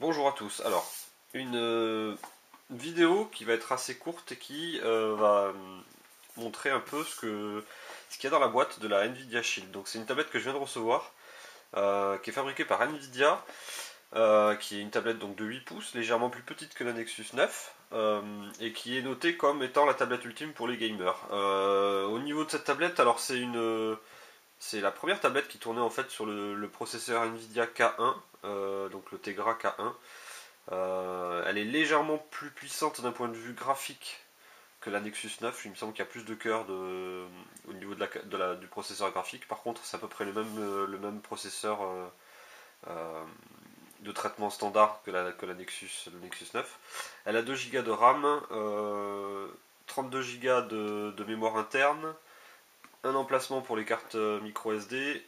Bonjour à tous. Alors, une vidéo qui va être assez courte et qui va montrer un peu ce qu'il y a dans la boîte de la Nvidia Shield. Donc c'est une tablette que je viens de recevoir, qui est fabriquée par Nvidia, qui est une tablette donc de 8 pouces, légèrement plus petite que la Nexus 9, et qui est notée comme étant la tablette ultime pour les gamers. Au niveau de cette tablette, alors c'est la première tablette qui tournait en fait sur le processeur Nvidia K1, donc le Tegra K1. Elle est légèrement plus puissante d'un point de vue graphique que la Nexus 9. Il me semble qu'il y a plus de cœur au niveau du processeur graphique. Par contre, c'est à peu près le même processeur euh, de traitement standard que la Nexus 9. Elle a 2 Go de RAM, 32 Go de mémoire interne, un emplacement pour les cartes micro SD.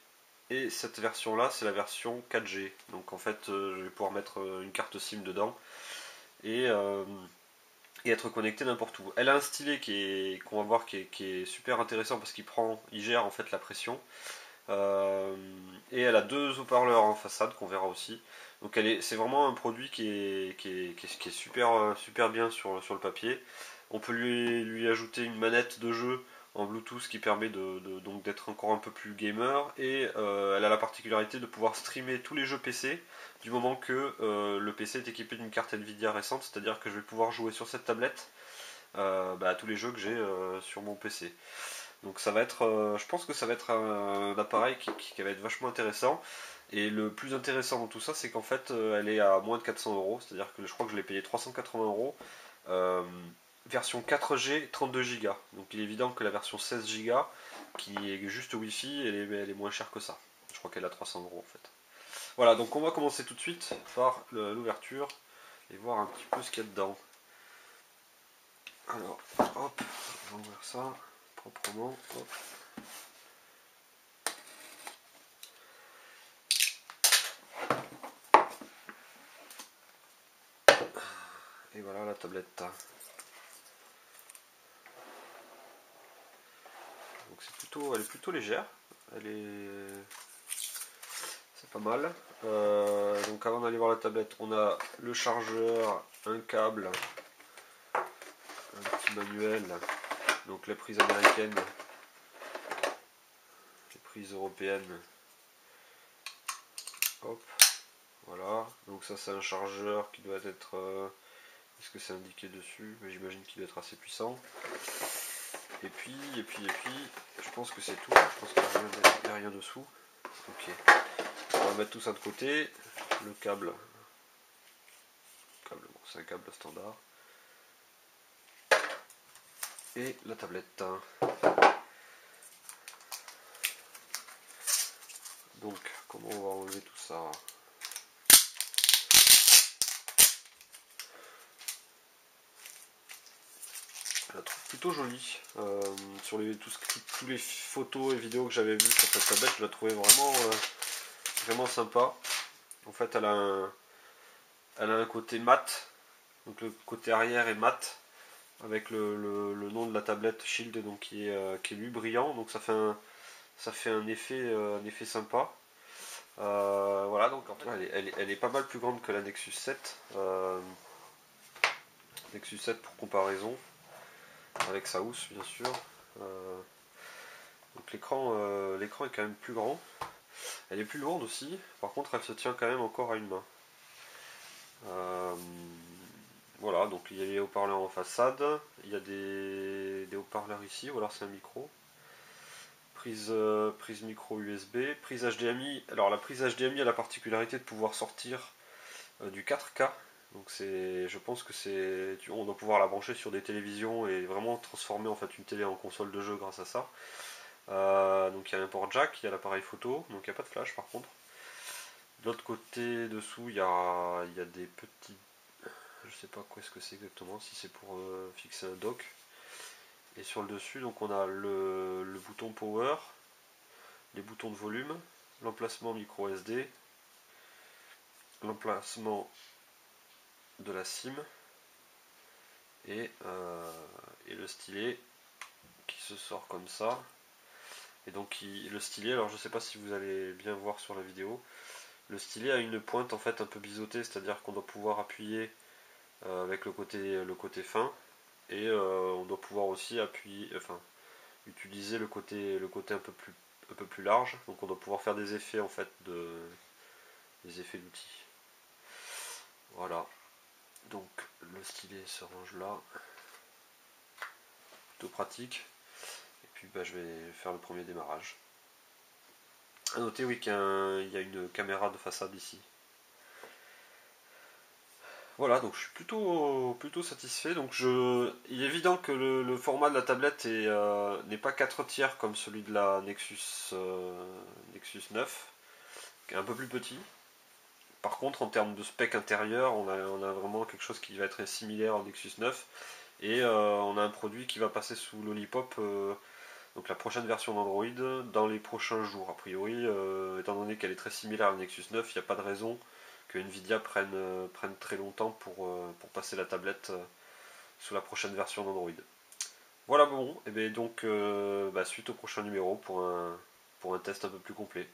Et cette version là, c'est la version 4G. Donc en fait, je vais pouvoir mettre une carte SIM dedans et, être connecté n'importe où. Elle a un stylet qu'on va voir qui est super intéressant parce il gère en fait la pression. Et elle a 2 haut-parleurs en façade qu'on verra aussi. Donc c'est vraiment un produit qui est super bien sur le papier. On peut lui ajouter une manette de jeu en Bluetooth qui permet donc d'être encore un peu plus gamer, et elle a la particularité de pouvoir streamer tous les jeux PC du moment que le PC est équipé d'une carte Nvidia récente, c'est-à-dire que je vais pouvoir jouer sur cette tablette à tous les jeux que j'ai sur mon PC. Donc je pense que ça va être un appareil qui va être vachement intéressant. Et le plus intéressant dans tout ça, c'est qu'en fait, elle est à moins de 400 euros, c'est-à-dire que je crois que je l'ai payé 380 euros. Euh, Version 4G, 32 Go. Donc il est évident que la version 16 Go, qui est juste Wi-Fi, elle est moins chère que ça. Je crois qu'elle a 300 euros en fait. Voilà, donc on va commencer tout de suite par l'ouverture et voir un petit peu ce qu'il y a dedans. Alors, hop, on va ouvrir ça proprement. Hop. Et voilà la tablette. Donc elle est plutôt légère. C'est pas mal. Donc avant d'aller voir la tablette, on a le chargeur, un câble, un petit manuel. Donc les prises américaines, les prises européennes. Hop, voilà. Donc ça c'est un chargeur qui doit être. Est-ce que c'est indiqué dessus? J'imagine qu'il doit être assez puissant. Et puis, je pense que c'est tout. Je pense qu'il n'y a rien dessous. Ok. On va mettre tout ça de côté. Le câble. Bon, c'est un câble standard. Et la tablette. Donc, comment on va enlever tout ça? Je la trouve plutôt jolie. Sur tous les photos et vidéos que j'avais vues sur cette tablette, je la trouvais vraiment sympa. En fait, elle a un côté mat. Donc le côté arrière est mat, avec le nom de la tablette Shield, donc qui est lui brillant. Donc ça fait un effet sympa. Voilà, donc elle est pas mal plus grande que la Nexus 7. Nexus 7 pour comparaison, avec sa housse bien sûr. Donc l'écran est quand même plus grand. Elle est plus lourde aussi, par contre elle se tient quand même encore à une main. Voilà, donc il y a les haut-parleurs en façade, il y a des haut-parleurs ici, ou alors c'est un micro. Prise micro USB, prise HDMI. Alors la prise HDMI a la particularité de pouvoir sortir du 4K. Donc je pense que on doit pouvoir la brancher sur des télévisions et vraiment transformer en fait une télé en console de jeu grâce à ça. Donc il y a un port jack, il y a l'appareil photo, donc il n'y a pas de flash par contre. De l'autre côté dessous il y a des petits, je sais pas quoi est-ce que c'est exactement, si c'est pour fixer un dock. Et sur le dessus, donc on a le bouton power, les boutons de volume, l'emplacement micro SD, l'emplacement de la SIM et le stylet qui se sort comme ça. Et donc le stylet, alors je sais pas si vous allez bien voir sur la vidéo, Le stylet a une pointe en fait un peu biseautée, c'est-à-dire qu'on doit pouvoir appuyer avec le côté fin, et on doit pouvoir aussi appuyer, enfin utiliser le côté un peu plus large. Donc on doit pouvoir faire des effets en fait des effets d'outils. Voilà. Donc le stylet se range là, plutôt pratique. Et puis bah, je vais faire le premier démarrage. A noter oui qu'il y a une caméra de façade ici. Voilà, donc je suis plutôt satisfait. Donc il est évident que le format de la tablette n'est pas 4 tiers comme celui de la Nexus 9, qui est un peu plus petit. Par contre, en termes de spec intérieur, on a vraiment quelque chose qui va être similaire au Nexus 9. Et on a un produit qui va passer sous Lollipop, donc la prochaine version d'Android, dans les prochains jours. A priori, étant donné qu'elle est très similaire à la Nexus 9, il n'y a pas de raison que Nvidia prenne très longtemps pour passer la tablette sous la prochaine version d'Android. Voilà, bon, et bien donc suite au prochain numéro pour un test un peu plus complet.